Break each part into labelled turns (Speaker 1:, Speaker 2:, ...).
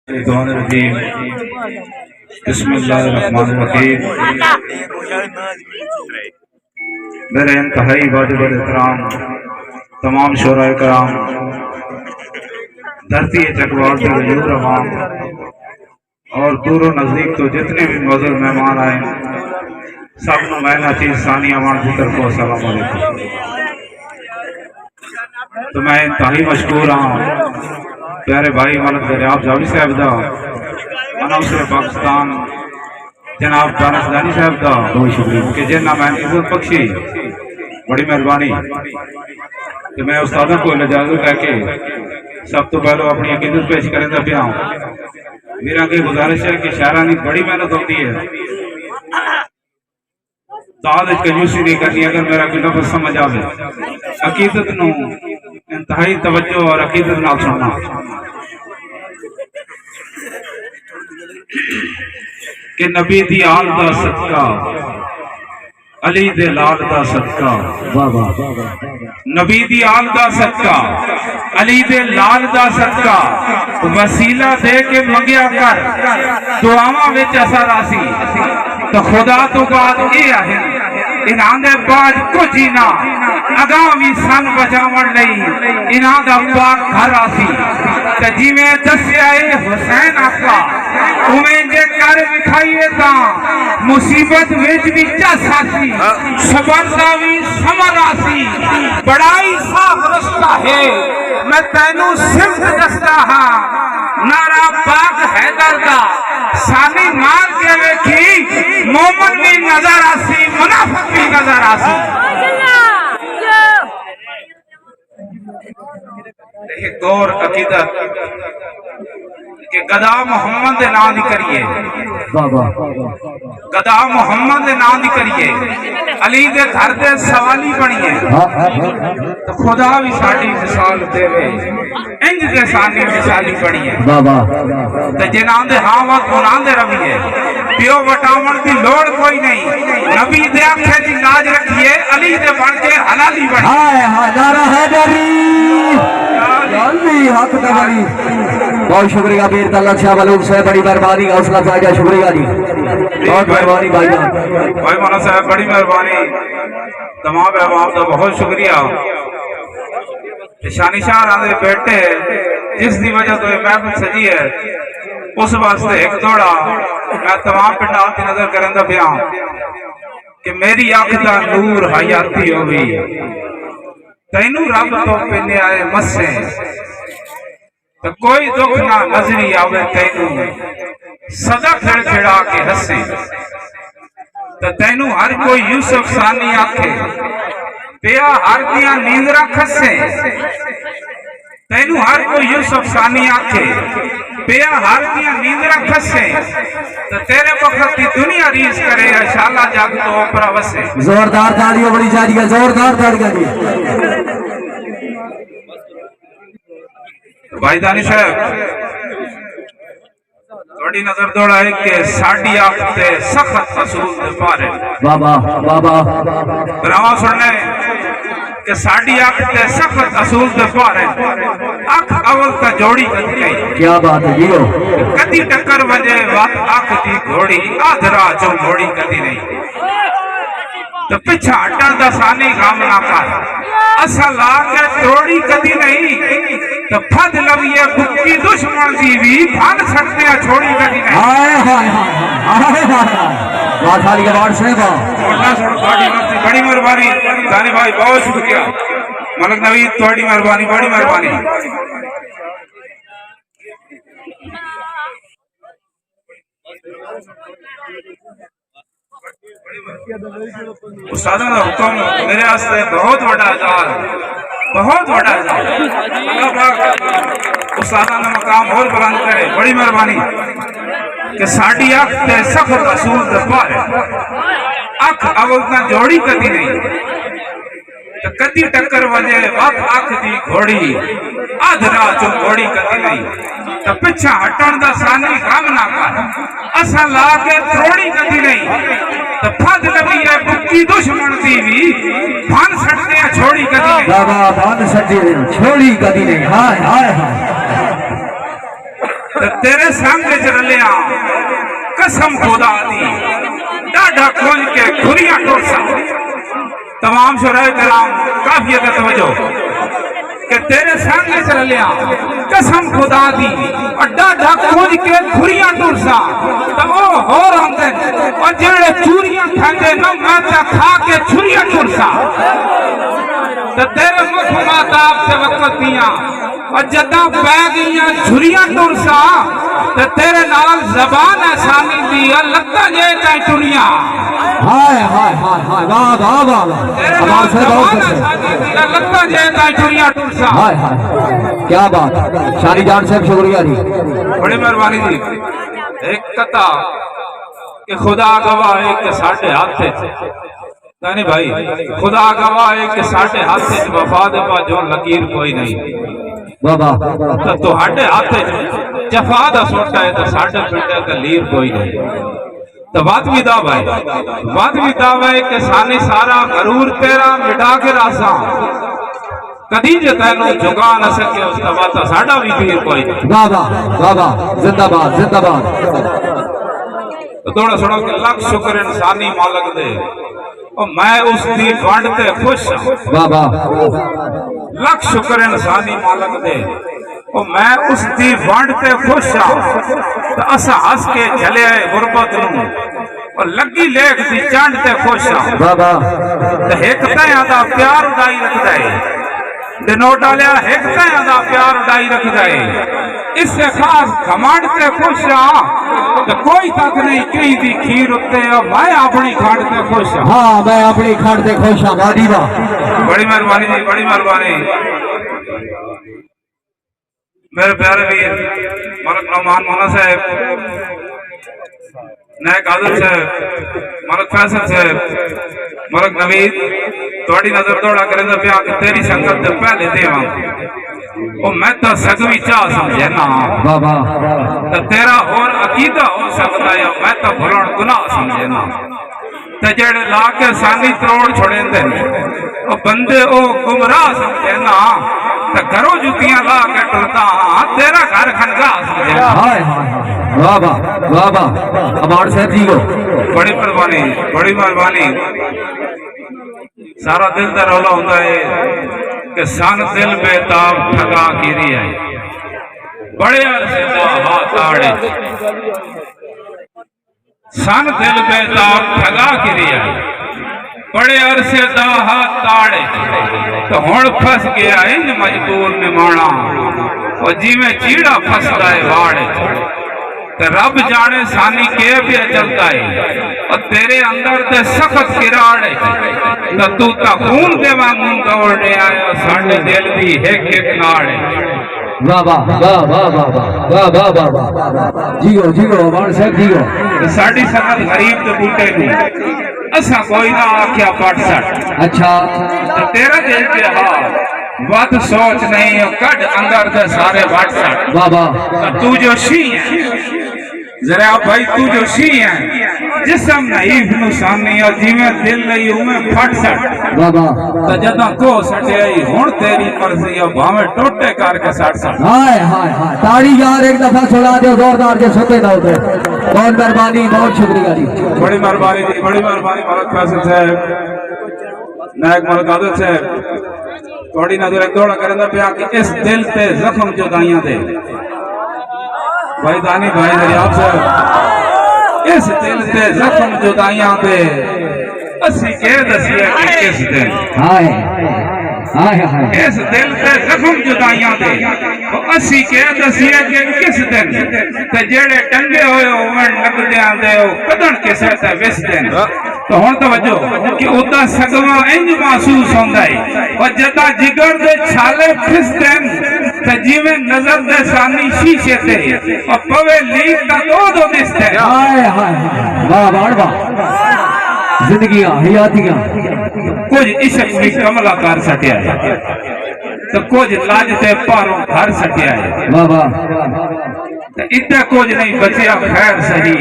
Speaker 1: बिस्मिल्लाहिर्रहमानिर्रहीम। बिस्मिल्लाहिर्रहमानिर्रहीम। मेरे इंतहाई वाजिब एहतराम तमाम शोराए कराम, धरती चकवाल के वजूद रवाम और दूर नजदीक तो जितने भी मौजूद मेहमान आए सब नु मैं चीज सानी अमान की तरफ अस्सलाम वालेकुम। तो मैं इंतहाई मशकूर हाँ प्यारे भाई मलक दरियाब जावी साहब दा, अनाउंसर पाकिस्तान जनाब दानिशदानी साहब दा बहुत शुक्रिया कि जिन्ना मैं इज्जत बख्शी, बड़ी मेहरबानी। तो मैं उस्तादा को इजाजत लैके सब तो पहले अपनी अकीदत पेश करें पिया मेरा की गुजारिश है कि शहर की बड़ी मेहनत होती है, दाद कंजूसी नहीं करनी। अगर मेरा कोई लफ्ज़ समझ आवे अकीदत नू इंतहाई तवज्जो और अकीदत नाल सुनना। कि नबी दी आल दा सदका, अली दे लाल दा सदका, नबी दी आल दा सदका, अली दे लाल दा सदका, वसीला दे के मंगिया कर दुआवां विच असर आसी। तो खुदा तो बाद ये है इन्हां दे बाद कुछ ही ना आगामी सन बचावन लई इन्हां दा पाक घर आसी। ते जिवें दस्सिया है हुसैन आका उवें जे कर विखाईए तां मुसीबत विच भी चस आसी, सबर दा भी समर आसी। बड़ाई साफ रस्ता है मैं तैनू सिमत दसदा हां, नारा पाक हैदर दा सानी मार के वेखी मोमन भी नजर आसी, मुनाफिक भी नजर आसी। एक दौर अकीदत कि गदा मोहम्मद दे नाम दी करिए, गदा मोहम्मद दे नाम दी करिए, अली दे घर दे सवाली बनिए। तो खुदा भी साडी मिसाल देवे इंज के सानी मिसाली बनिए। ते जिन्हां दे हां वक्त उन्हां दे रविए, पियो वटावण दी लोड़ कोई नहीं। नबी दे आखे दी लाज रखिए, अली दे बन के हलाली बनिए।
Speaker 2: हाय हाय नारा हैदरी हक दवारी। बहुत शुक्रिया पीर तल्ला शाह मलूक साहब, बड़ी मेहरबानी, हौसला फायदा, शुक्रिया जी, बहुत मेहरबानी भाई
Speaker 1: भाई मौलाना साहब, बड़ी मेहरबानी। तमाम अहबाब का बहुत शुक्रिया। शानी शाह दे बेटे जिस दी वजह तो महफिल सजी है उस वास्ते एक दौड़ा मैं तमाम पिंडां की नजर करन दा पिया कि मेरी अख दा नूर हयाती होवी, तैनू रब तो पहने आए मसे, तो कोई दुख ना नजरी आवे तैनू सदा खिड़खिड़ा के हसे। तो तैनू हर कोई यूसुफ सानी आखे पिया हर दिया नींदरा खसे। तैनू हर कोई यूसुफ सानी आखे पिया हर दिया नींदरा खसे। तो तेरे वक्त की दुनिया रीस करे शाला जग तो ओपरा वसे।
Speaker 2: जोरदार तालियां बड़ी जा रही है, जोरदार तालियां जी।
Speaker 1: भाई दानिश साहब थोड़ी नजर दौड़ाए कि साड़ी अख ते सख्त असूल दे पारे
Speaker 2: बाबा बाबा
Speaker 1: रावा सुनने कि साड़ी अख ते सख्त असूल दे पारे अख अवल ता जोड़ी कदी नहीं।
Speaker 2: क्या बात है जियो,
Speaker 1: कदी टक्कर वजे वत अख दी घोड़ी आधरा जो मोड़ी कदी नहीं। तो पिछा हटन दा सानी काम ना कर, असल आके तोड़ी कदी नहीं। तो फद लविए बुक्की दुश्मन दी भी भाग सकते हैं छोड़ी कदी नहीं।
Speaker 2: हाय हाय हाय बात वाली आवाज से
Speaker 1: बड़ी मेहरबानी दानी भाई, बहुत शुक्रिया मलक नवीद, थोड़ी मेहरबानी, बड़ी मेहरबानी। उस्तादा दा हुक्म मेरे वास्ते बहुत बड़ा एजाज, बहुत बड़ा एजाज। अल्लाह पाक उस्तादा दा मकाम और बुलंद करे, बड़ी मेहरबानी। कि साडी अख ते सख्त असूल दे पारे अख अवल ता जोड़ी कदी नहीं। तो कदी टक्कर वजे वत अख दी घोड़ी आधरा जो घोड़ी कदी नहीं। तो पिछा हटन दा सानी काम ना कर, असा ला के त्रोड़ी कदी नहीं। तो फद लगी है बुक्की दुश्मन दी भी भान सटते हैं छोड़ी कदी नहीं।
Speaker 2: बाबा भान सटते छोड़ी कदी नहीं। हाय हाय हाय
Speaker 1: ते तेरे संग च रलिया कसम खुदा दी डाढ़ा खोज के खुरिया टोसा। तमाम शुराए कलाम काफी अगर तवज्जो कि तेरे संग च रलिया कसम खुदा दी और डाढ़ा खोज के खुरिया टोसा। तो वो होर आंदे और जेड़े चूरियां खांदे ना मैं ता खा के छुरिया टोसा। तो तेरे मुख माताब से वक्तियां और जदा पै गईयां छुरियां टुरसा ते तेरे नाल जबान आसानी दी लत्ता जे ताई टुरियां।
Speaker 2: हाय हाय हाय हाय वाह वाह वाह हमारे से बहुत से
Speaker 1: लत्ता जे ताई टुरियां टुरसा।
Speaker 2: हाय हाय क्या बात शानी जान साहब शुक्रिया जी
Speaker 1: बड़ी मेहरबानी जी। एक कथा कि खुदा गवाह है कि साढ़े हाथ नहीं भाई खुदा गवाह है कि साढ़े हाथ वफा दे जो लकीर कोई नहीं
Speaker 2: बाबा
Speaker 1: तो तुहाडे हाथ जफा दा सोटा है तो साढ़े पिंडे ते लीर कोई नहीं। तो बात भी दावा है कि सानी सारा गरूर तेरा मिटा के रासा कदी जे तैनू जुगा न सके उस बात साडा भी पीर कोई नहीं।
Speaker 2: बाबा बाबा जिंदाबाद जिंदाबाद।
Speaker 1: तो थोड़ा सुनो कि लख शुक्र इंसानी मालक दे और मैं उसकी वंड ते खुश
Speaker 2: बाबा
Speaker 1: लख शुक्र इंसानी मालक दे और मैं उसकी वंड ते खुश तो असा हस के चले आए गुरबत नूं और लगी लेख दी चंड ते खुश
Speaker 2: बाबा
Speaker 1: ते एक तैयां दा प्यार उडाई रखदा है दिनोटा लिया एक तैयां दा प्यार उडाई रखदा है। इससे खास घमंड ते खुश तो कोई तक नहीं कहीं दी खीर उत्ते मैं अपनी खंड ते खुश
Speaker 2: हाँ मैं अपनी खंड ते खुश हाँ वादी वाह
Speaker 1: बड़ी मेहरबानी जी बड़ी मेहरबानी। मेरे प्यारे वीर मलक रहमान मौला साहब नायक आजम साहब मलक फैसल साहब मलक नवीद थोड़ी नजर दौड़ा करें तो प्या कि तेरी संगत से पहले देवा मैं तो सगवी चाह समझे ना
Speaker 2: बाबा
Speaker 1: तो तेरा और अकीदा हो सकता है मैं तो भुलण गुनाह समझे ना। ते जेड़े ला के सानी त्रोड़ छोड़ेंदे ओ बंदे ओ गुमराह समझे ना तो घरों जुतियां ला के टुरता तेरा घर खनगाह समझे ना।
Speaker 2: हाय हाय बाबा बाबा हमारे साहब जी को
Speaker 1: बड़ी मेहरबानी। सारा दिल का रौला होता है कि सन दिल बेताब ठगा गिरी है बड़े अरसे दा हाथ आड़े सन दिल बेताब ठगा गिरी है बड़े अरसे दा हाथ आड़े तो हुण फस गया इंज मजबूर निमाणा और जिवें चीड़ा फसदा है वाड़े तो रब जाने सानी के भी चलता है और तेरे अंदर ते सख्त किराड़ है तो तू ता खून दे वांगू दौड़ रहा है साडे दिल दी एक नाड़ है।
Speaker 2: बाबा बाबा बाबा बाबा बाबा जीओ हमारे साहब जीओ
Speaker 1: साडी संगत गरीब ते बूटे नूं असा कोई ना आख्या पट सट
Speaker 2: अच्छा
Speaker 1: तो तेरा दिल ते हाल वत सोच नहीं कट अंदर से सारे वट सट
Speaker 2: बाबा
Speaker 1: तू जो शी है जरा भाई तू जो शी है जिसम नईफ नु सामने और जिवें दिल लई उवें फट सट
Speaker 2: बाबा
Speaker 1: तो जदा को सटियाई हुण तेरी मर्जी है भावे टोटे करके सट सट।
Speaker 2: हाय हाय हाय ताड़ी यार एक दफा सुना दो जोरदार के सुनते ना उधर बहुत मेहरबानी बहुत शुक्रिया जी
Speaker 1: बड़ी मेहरबानी जी बड़ी मेहरबानी मलक फैसल साहब नायक मलक आदत साहब थोड़ी नजर दौड़ा करें पिया कि इस दिल ते जख्म जुदाइयां दे भाई दानी भाई दरियाब साहब इस दिल ते जख्म जुदाइयां दे असी के दसिए कि किस दिन
Speaker 2: हाय हाय हाय
Speaker 1: इस दिल ते जख्म जुदाइयां दे असी के दसिए कि किस दिन ते जेड़े टंगे होए होवन लगदे आंदे ओ कदन किसे ते विस दिन तो हुण तवज्जो कि उदा सगवा इंज महसूस होंदा है और जदा जिगर दे छाले फिसदे ते जिवें नजर दे सानी शीशे ते और पवे लीक दा दो दिसदे।
Speaker 2: हाय हाय वाह वाह वाह जिंदगियां हयातियां
Speaker 1: कुछ इश्क भी कमला कर सटिया है तो कुछ लाज ते पारों घर सटिया है
Speaker 2: वाह वाह
Speaker 1: तो इतना कुछ नहीं बचिया खैर सही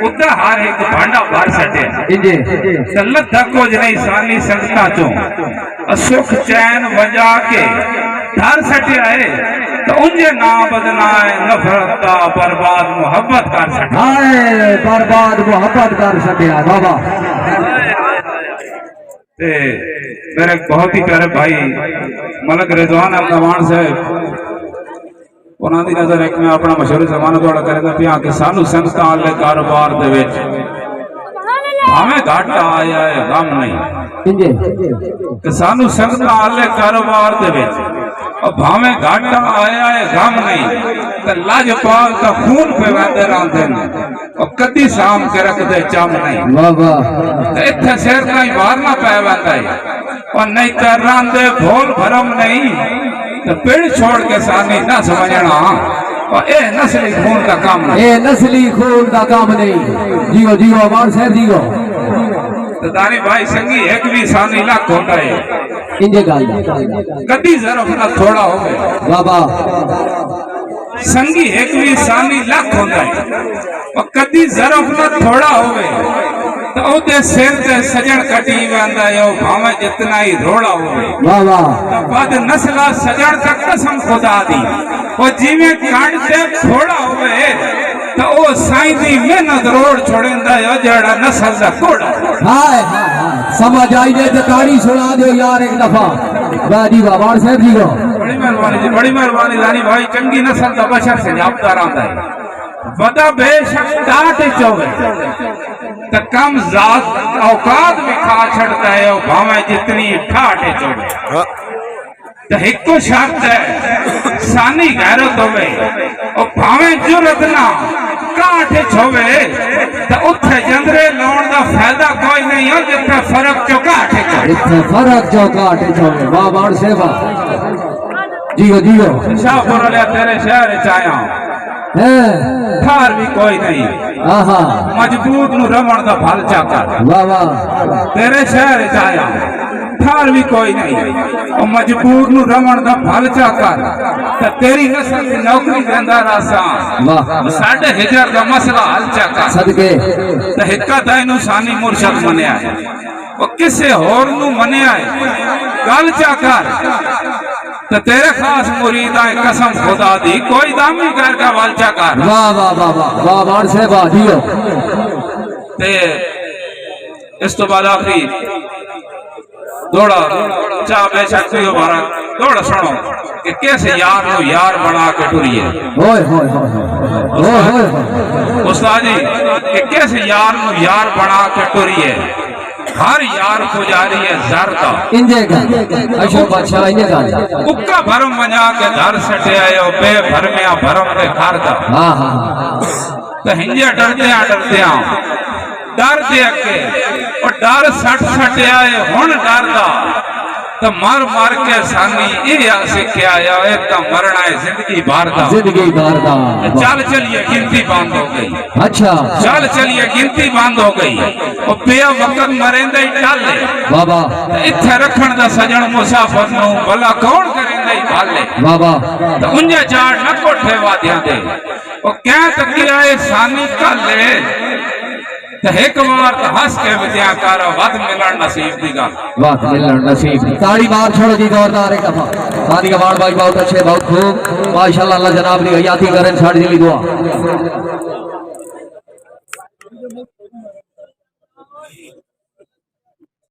Speaker 1: उदा हर एक भांडा भर सटिया
Speaker 2: इंजे
Speaker 1: तो लद्दा कुछ नहीं सानी संगता चो सुख चैन वजा के धर सटिया है तो उनके नाम बदनाए नफरत का बर्बाद मोहब्बत कर सकते
Speaker 2: हाय बर्बाद मोहब्बत कर सके बाबा
Speaker 1: ते मेरे बहुत ही प्यारे भाई मलक रिजवान अहमद साहब उन्होंने नजर एक मैं अपना मशहूर जमाना थोड़ा करेगा पिया कि सानू संगतां वाले कारोबार दे विच भावें घाटा आया है गम नहीं कि सानू संगतां वाले कारोबार दे विच और भावें घाटा आया है गम नहीं तो लाजपाल का खून पे वहदे रहंदे ने और कदी साम के रखदे चम नहीं
Speaker 2: बाबा
Speaker 1: इत्थे सिर का ही मारना पै वंदा है और नहीं तो रहंदे भोल भरम नहीं तो पेड़ छोड़ के सानी ना समझना और ए नस्ली खून का काम नहीं
Speaker 2: ए नस्ली खून का काम नहीं जियो जियो अवान साहब जियो
Speaker 1: तो दानी भाई संगी एक भी सानी लाख होता है
Speaker 2: इंजे गाल
Speaker 1: कदी जरफ ना थोड़ा हो गए
Speaker 2: बाबा
Speaker 1: संगी एक भी सानी लाख होता है और कदी जरफ ना थोड़ा हो गए तो उदे सिर ते सजन कटी वंदा है भावे जितना ही रोड़ा हो गए
Speaker 2: बाबा
Speaker 1: बद नस्ला सजन का कसम खुदा दी और जिਵੇਂ काट ते थोड़ा हो गए तो ओ साईं दी मेहनत रोड छोड़ेंदा है जेड़ा नस्ल दा कोड़ा
Speaker 2: हाय समझ आई जे तो ताड़ी सुना दो यार एक दफा बाजी बाबा साहब जी को
Speaker 1: बड़ी मेहरबानी रानी भाई चंगी नस्ल दा बशर से जापदा रहंदा है वदा बेशक टाट चोवे तो कम जात औकात भी खा छड़ता है और भावे जितनी ठाठ चोवे तो हिको शर्त है सानी गैरत होवे और भावे जुरत ना काठ छोवे तो उथे जंदरे लाउण दा फायदा कोई नहीं हो जिथे फर्क चो काठ चोवे
Speaker 2: इथे फर्क जो काट छोवे बाबा सेवा जियो जियो
Speaker 1: शाहपुर वाले तेरे शहर च आया ठार भी कोई नहीं
Speaker 2: आहा
Speaker 1: मजबूत नु रमण दा फल चाकर
Speaker 2: बाबा
Speaker 1: तेरे शहर च आया ठार भी कोई नहीं और मजबूत नु रमण दा फल चाकर ते तेरी नस्ल की नौकरी देंदा रासा
Speaker 2: वाह
Speaker 1: साडे हिजर दा मसला हल चाकर
Speaker 2: सदके
Speaker 1: ते हिक्का तैनू सानी मुर्शद मन्या है और किसे होर नु मन्या है गल चाकर तो तेरे खास मुरीद आए कसम खुदा दी कोई दामी करके वालचा कर
Speaker 2: वाह वाह वाह वाह वाह वाह से वाह दियो
Speaker 1: ते इस तो बाद आखिरी दौड़ा चाह बेशक भी हमारा दौड़ा सुनो कि कैसे यार नो यार बना के टुरिए
Speaker 2: होय होय होय होय
Speaker 1: उस्ताद जी कि कैसे यार नो यार बना के टुरिए हर यार पुजारी है जर का
Speaker 2: इंजे का अशोक बादशाह इंजे का
Speaker 1: उक्का भरम मजा के घर सटे आयो बे भरमिया भरम के घर का
Speaker 2: हां हां
Speaker 1: तो हिंजे डरते डर दे के और डर सट सट आए हुन डर दा तो मार के सानी ये सिक्ख्या आया एक का मरना है जिंदगी भर दा चल चलिए गिनती बंद हो गई
Speaker 2: अच्छा
Speaker 1: चल चलिए गिनती बंद हो गई और बे वक्त मरेंदे ही टाले
Speaker 2: बाबा
Speaker 1: इथे रखण दा सजन मुसाफिर नु भला कौन करेंदे ही भाले
Speaker 2: बाबा
Speaker 1: तो उंजे चाड़ न कोठे वादियां दे और क्या तकिया है सानी काले तो एक बार तो हंस के विद्या कर वत मिलन नसीब दी गल
Speaker 2: वत मिलन नसीब ताड़ी मार छोड़ो जी जोरदार एक दफा सानी कमाल भाई बहुत अच्छे बहुत खूब माशाल्लाह अल्लाह जनाब दी हयाती करें साड़ी दिली दुआ